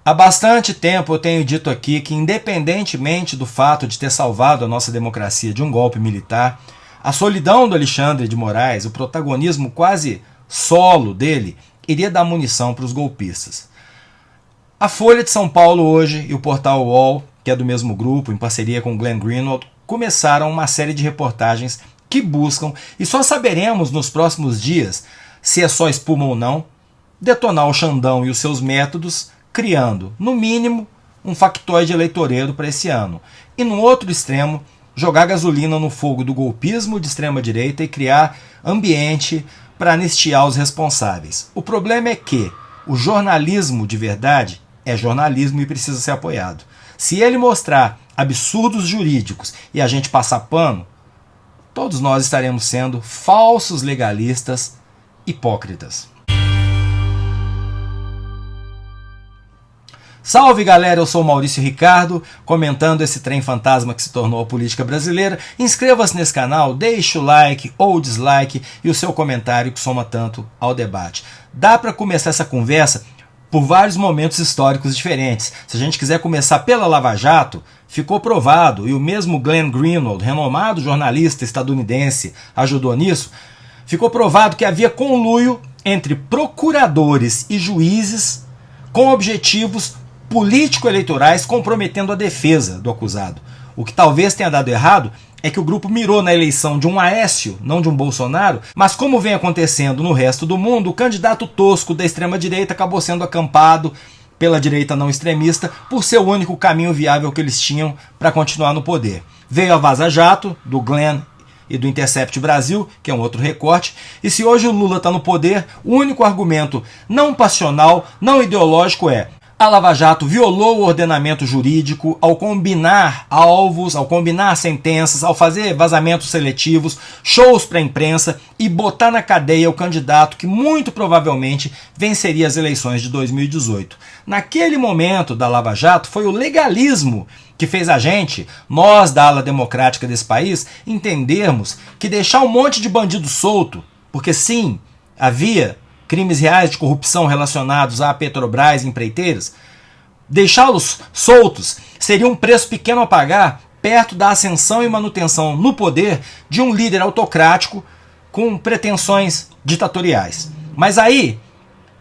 Há bastante tempo eu tenho dito aqui que, independentemente do fato de ter salvado a nossa democracia de um golpe militar, a solidão do Alexandre de Moraes, o protagonismo quase solo dele, iria dar munição para os golpistas. A Folha de São Paulo hoje e o portal UOL, que é do mesmo grupo, em parceria com Glenn Greenwald, começaram uma série de reportagens que buscam, e só saberemos nos próximos dias se é só espuma ou não, detonar o Xandão e os seus métodos, criando, no mínimo, um factoide eleitoreiro para esse ano. E no outro extremo, jogar gasolina no fogo do golpismo de extrema-direita e criar ambiente para anistiar os responsáveis. O problema é que o jornalismo de verdade é jornalismo e precisa ser apoiado. Se ele mostrar absurdos jurídicos e a gente passar pano, todos nós estaremos sendo falsos legalistas hipócritas. Salve galera, eu sou o Maurício Ricardo, comentando esse trem fantasma que se tornou a política brasileira. Inscreva-se nesse canal, deixe o like ou dislike e o seu comentário que soma tanto ao debate. Dá para começar essa conversa por vários momentos históricos diferentes. Se a gente quiser começar pela Lava Jato, ficou provado, e o mesmo Glenn Greenwald, renomado jornalista estadunidense, ajudou nisso, ficou provado que havia conluio entre procuradores e juízes com objetivos político-eleitorais comprometendo a defesa do acusado. O que talvez tenha dado errado é que o grupo mirou na eleição de um Aécio, não de um Bolsonaro, mas como vem acontecendo no resto do mundo, o candidato tosco da extrema-direita acabou sendo acampado pela direita não extremista por ser o único caminho viável que eles tinham para continuar no poder. Veio a Vaza Jato, do Glenn e do Intercept Brasil, que é um outro recorte, e se hoje o Lula está no poder, o único argumento não passional, não ideológico é: a Lava Jato violou o ordenamento jurídico ao combinar alvos, ao combinar sentenças, ao fazer vazamentos seletivos, shows para a imprensa e botar na cadeia o candidato que muito provavelmente venceria as eleições de 2018. Naquele momento da Lava Jato foi o legalismo que fez a gente, nós da ala democrática desse país, entendermos que deixar um monte de bandido solto, porque sim, havia crimes reais de corrupção relacionados à Petrobras e empreiteiras, deixá-los soltos seria um preço pequeno a pagar perto da ascensão e manutenção no poder de um líder autocrático com pretensões ditatoriais. Mas aí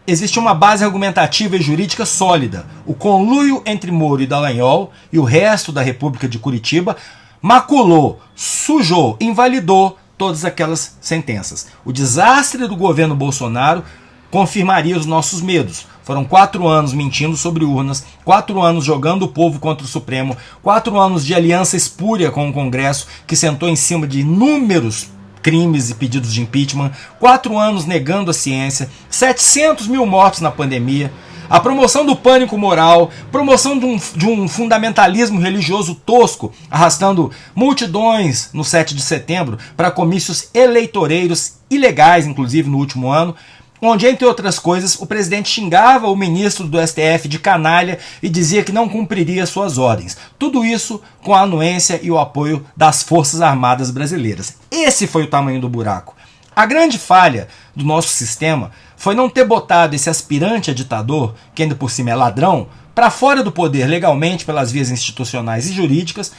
existe uma base argumentativa e jurídica sólida. O conluio entre Moro e Dallagnol e o resto da República de Curitiba maculou, sujou, invalidou todas aquelas sentenças. O desastre do governo Bolsonaro confirmaria os nossos medos. Foram 4 anos mentindo sobre urnas, 4 anos jogando o povo contra o Supremo, 4 anos de aliança espúria com o Congresso, que sentou em cima de inúmeros crimes e pedidos de impeachment, 4 anos negando a ciência, 700 mil mortos na pandemia, a promoção do pânico moral, promoção de um fundamentalismo religioso tosco, arrastando multidões no 7 de setembro para comícios eleitoreiros ilegais, inclusive no último ano, onde, entre outras coisas, o presidente xingava o ministro do STF de canalha e dizia que não cumpriria suas ordens. Tudo isso com a anuência e o apoio das Forças Armadas brasileiras. Esse foi o tamanho do buraco. A grande falha do nosso sistema foi não ter botado esse aspirante a ditador, que ainda por cima é ladrão, para fora do poder legalmente pelas vias institucionais e jurídicas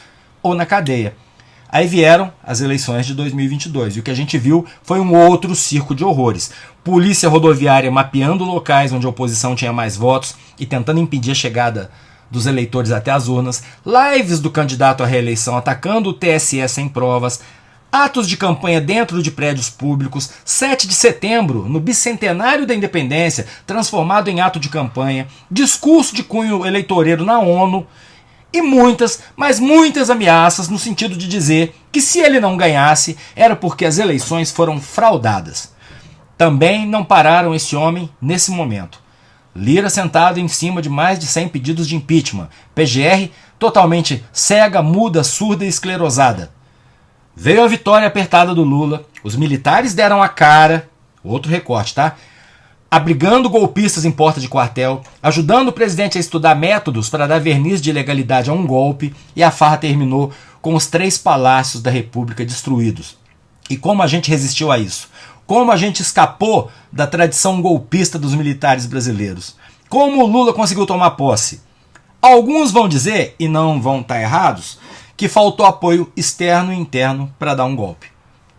ou na cadeia. Aí vieram as eleições de 2022 e o que a gente viu foi um outro circo de horrores. Polícia rodoviária mapeando locais onde a oposição tinha mais votos e tentando impedir a chegada dos eleitores até as urnas, lives do candidato à reeleição atacando o TSE sem provas, atos de campanha dentro de prédios públicos, 7 de setembro, no bicentenário da independência, transformado em ato de campanha, discurso de cunho eleitoreiro na ONU e muitas, mas muitas ameaças no sentido de dizer que se ele não ganhasse era porque as eleições foram fraudadas. Também não pararam esse homem nesse momento. Lira sentado em cima de mais de 100 pedidos de impeachment, PGR totalmente cega, muda, surda e esclerosada. Veio a vitória apertada do Lula, os militares deram a cara, outro recorte, tá? Abrigando golpistas em porta de quartel, ajudando o presidente a estudar métodos para dar verniz de ilegalidade a um golpe, e a farra terminou com os 3 palácios da República destruídos. E como a gente resistiu a isso? Como a gente escapou da tradição golpista dos militares brasileiros? Como o Lula conseguiu tomar posse? Alguns vão dizer, e não vão estar errados, que faltou apoio externo e interno para dar um golpe.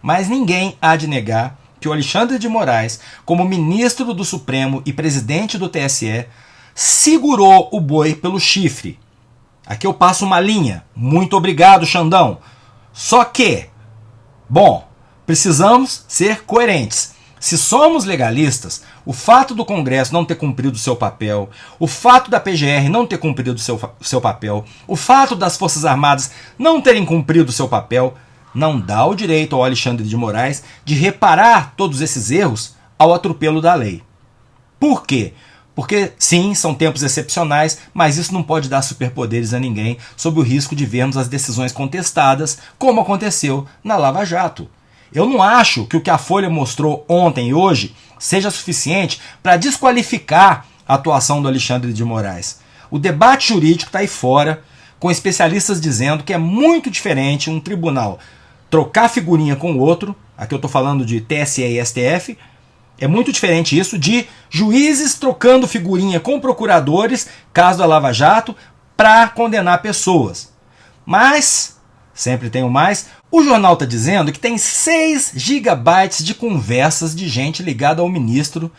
Mas ninguém há de negar que o Alexandre de Moraes, como ministro do Supremo e presidente do TSE, segurou o boi pelo chifre. Aqui eu passo uma linha. Muito obrigado, Xandão. Só que, bom, precisamos ser coerentes. Se somos legalistas, o fato do Congresso não ter cumprido seu papel, o fato da PGR não ter cumprido seu papel, o fato das Forças Armadas não terem cumprido seu papel, não dá o direito ao Alexandre de Moraes de reparar todos esses erros ao atropelo da lei. Por quê? Porque, sim, são tempos excepcionais, mas isso não pode dar superpoderes a ninguém sob o risco de vermos as decisões contestadas, como aconteceu na Lava Jato. Eu não acho que o que a Folha mostrou ontem e hoje seja suficiente para desqualificar a atuação do Alexandre de Moraes. O debate jurídico está aí fora, com especialistas dizendo que é muito diferente um tribunal trocar figurinha com o outro, aqui eu estou falando de TSE e STF, é muito diferente isso de juízes trocando figurinha com procuradores, caso da Lava Jato, para condenar pessoas. Mas, sempre tem o mais, o jornal está dizendo que tem 6 gigabytes de conversas de gente ligada ao ministro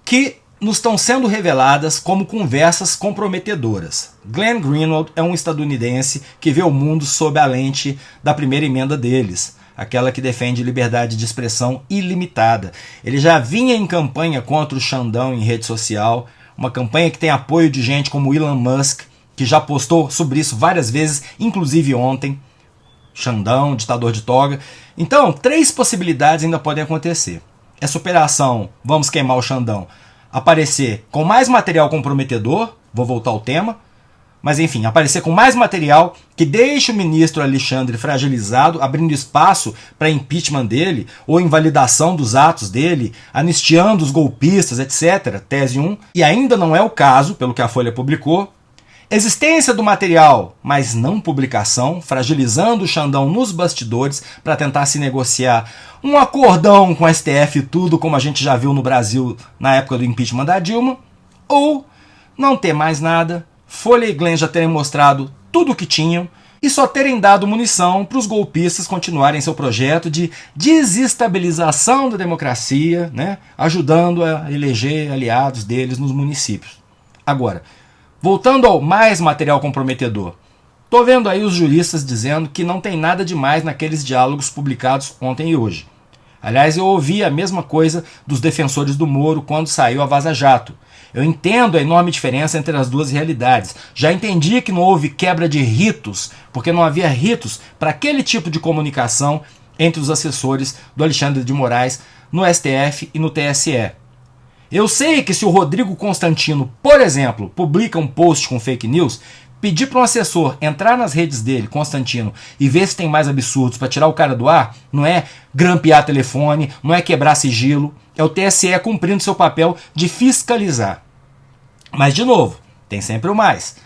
que nos estão sendo reveladas como conversas comprometedoras. Glenn Greenwald é um estadunidense que vê o mundo sob a lente da primeira emenda deles, aquela que defende liberdade de expressão ilimitada. Ele já vinha em campanha contra o Xandão em rede social, uma campanha que tem apoio de gente como Elon Musk, que já postou sobre isso várias vezes, inclusive ontem. Xandão, ditador de toga. Então, 3 possibilidades ainda podem acontecer. Essa operação, vamos queimar o Xandão, aparecer com mais material comprometedor, vou voltar ao tema, mas enfim, aparecer com mais material que deixe o ministro Alexandre fragilizado, abrindo espaço para impeachment dele, ou invalidação dos atos dele, anistiando os golpistas, etc. Tese 1. E ainda não é o caso, pelo que a Folha publicou. Existência do material, mas não publicação, fragilizando o Xandão nos bastidores para tentar se negociar um acordão com o STF e tudo, como a gente já viu no Brasil na época do impeachment da Dilma. Ou não ter mais nada, Folha e Glenn já terem mostrado tudo o que tinham e só terem dado munição para os golpistas continuarem seu projeto de desestabilização da democracia, né, ajudando a eleger aliados deles nos municípios. Agora, voltando ao mais material comprometedor, tô vendo aí os juristas dizendo que não tem nada demais naqueles diálogos publicados ontem e hoje. Aliás, eu ouvi a mesma coisa dos defensores do Moro quando saiu a Vaza Jato. Eu entendo a enorme diferença entre as duas realidades. Já entendi que não houve quebra de ritos, porque não havia ritos para aquele tipo de comunicação entre os assessores do Alexandre de Moraes no STF e no TSE. Eu sei que se o Rodrigo Constantino, por exemplo, publica um post com fake news, pedir para um assessor entrar nas redes dele, Constantino, e ver se tem mais absurdos para tirar o cara do ar, não é grampear telefone, não é quebrar sigilo, é o TSE cumprindo seu papel de fiscalizar. Mas, de novo, tem sempre o mais.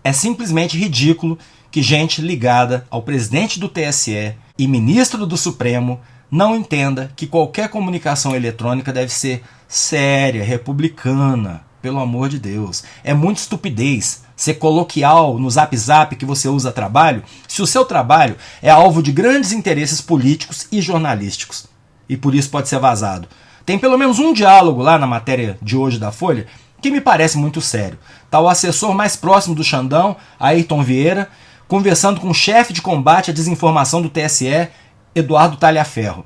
É simplesmente ridículo que gente ligada ao presidente do TSE e ministro do Supremo não entenda que qualquer comunicação eletrônica deve ser séria, republicana, pelo amor de Deus. É muita estupidez ser coloquial no Zap Zap que você usa a trabalho, se o seu trabalho é alvo de grandes interesses políticos e jornalísticos. E por isso pode ser vazado. Tem pelo menos um diálogo lá na matéria de hoje da Folha que me parece muito sério. Está o assessor mais próximo do Xandão, Ayrton Vieira, conversando com o chefe de combate à desinformação do TSE, Eduardo Talhaferro,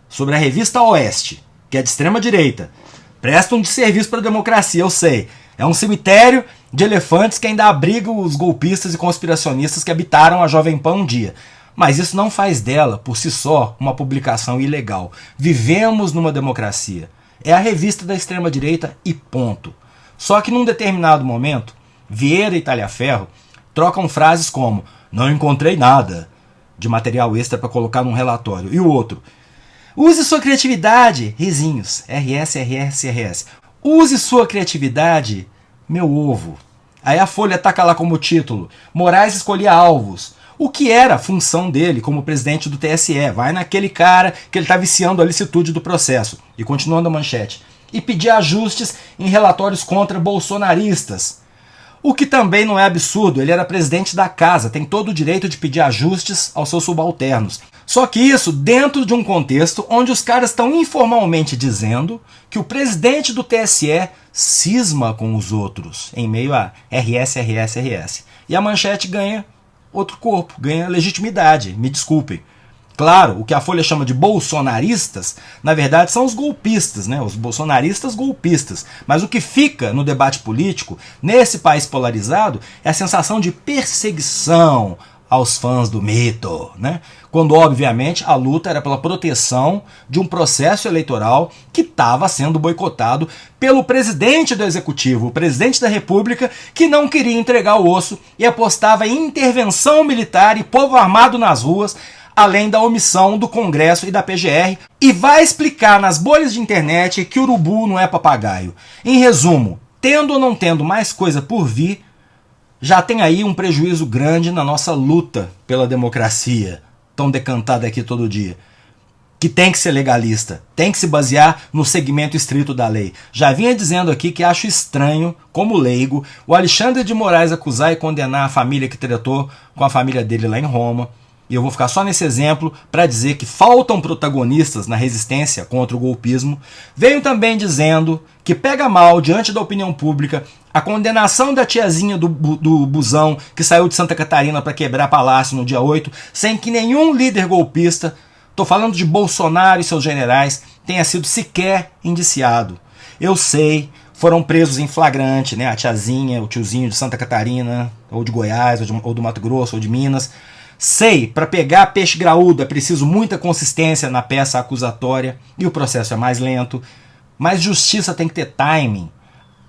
sobre a revista Oeste, que é de extrema direita. Presta um desserviço para a democracia, eu sei. É um cemitério de elefantes que ainda abriga os golpistas e conspiracionistas que habitaram a Jovem Pan um dia. Mas isso não faz dela, por si só, uma publicação ilegal. Vivemos numa democracia. É a revista da extrema-direita e ponto. Só que num determinado momento, Vieira e Talhaferro trocam frases como "não encontrei nada" de material extra para colocar num relatório. E o outro: "use sua criatividade", risinhos, RS, RS, RS. "Use sua criatividade, meu ovo". Aí a Folha taca lá como título: "Moraes escolhia alvos". O que era a função dele como presidente do TSE? Vai naquele cara que ele está viciando a licitude do processo. E continuando a manchete: e pedir ajustes em relatórios contra bolsonaristas. O que também não é absurdo, ele era presidente da casa, tem todo o direito de pedir ajustes aos seus subalternos. Só que isso dentro de um contexto onde os caras estão informalmente dizendo que o presidente do TSE cisma com os outros, em meio a RS. E a manchete ganha outro corpo, ganha legitimidade, me desculpem. Claro, o que a Folha chama de bolsonaristas, na verdade são os golpistas, né? Os bolsonaristas golpistas. Mas o que fica no debate político, nesse país polarizado, é a sensação de perseguição aos fãs do mito, né? Quando, obviamente, a luta era pela proteção de um processo eleitoral que estava sendo boicotado pelo presidente do Executivo, o presidente da República, que não queria entregar o osso e apostava em intervenção militar e povo armado nas ruas, além da omissão do Congresso e da PGR, e vai explicar nas bolhas de internet que urubu não é papagaio. Em resumo, tendo ou não tendo mais coisa por vir, já tem aí um prejuízo grande na nossa luta pela democracia, tão decantada aqui todo dia, que tem que ser legalista, tem que se basear no segmento estrito da lei. Já vinha dizendo aqui que acho estranho, como leigo, o Alexandre de Moraes acusar e condenar a família que tratou com a família dele lá em Roma. E eu vou ficar só nesse exemplo para dizer que faltam protagonistas na resistência contra o golpismo. Veio também dizendo que pega mal diante da opinião pública a condenação da tiazinha do busão que saiu de Santa Catarina para quebrar palácio no dia 8, sem que nenhum líder golpista, estou falando de Bolsonaro e seus generais, tenha sido sequer indiciado. Eu sei, foram presos em flagrante, né? A tiazinha, o tiozinho de Santa Catarina, ou de Goiás, ou do Mato Grosso, ou de Minas. Sei, para pegar peixe graúdo é preciso muita consistência na peça acusatória e o processo é mais lento, mas justiça tem que ter timing,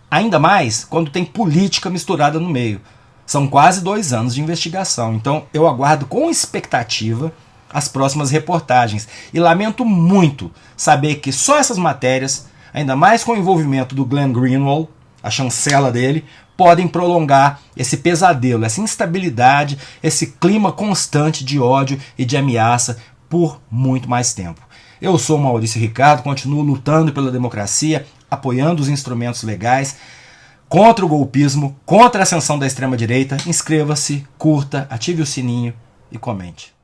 ainda mais quando tem política misturada no meio. São quase 2 anos de investigação, então eu aguardo com expectativa as próximas reportagens e lamento muito saber que só essas matérias, ainda mais com o envolvimento do Glenn Greenwald, a chancela dele, podem prolongar esse pesadelo, essa instabilidade, esse clima constante de ódio e de ameaça por muito mais tempo. Eu sou o Maurício Ricardo, continuo lutando pela democracia, apoiando os instrumentos legais, contra o golpismo, contra a ascensão da extrema-direita. Inscreva-se, curta, ative o sininho e comente.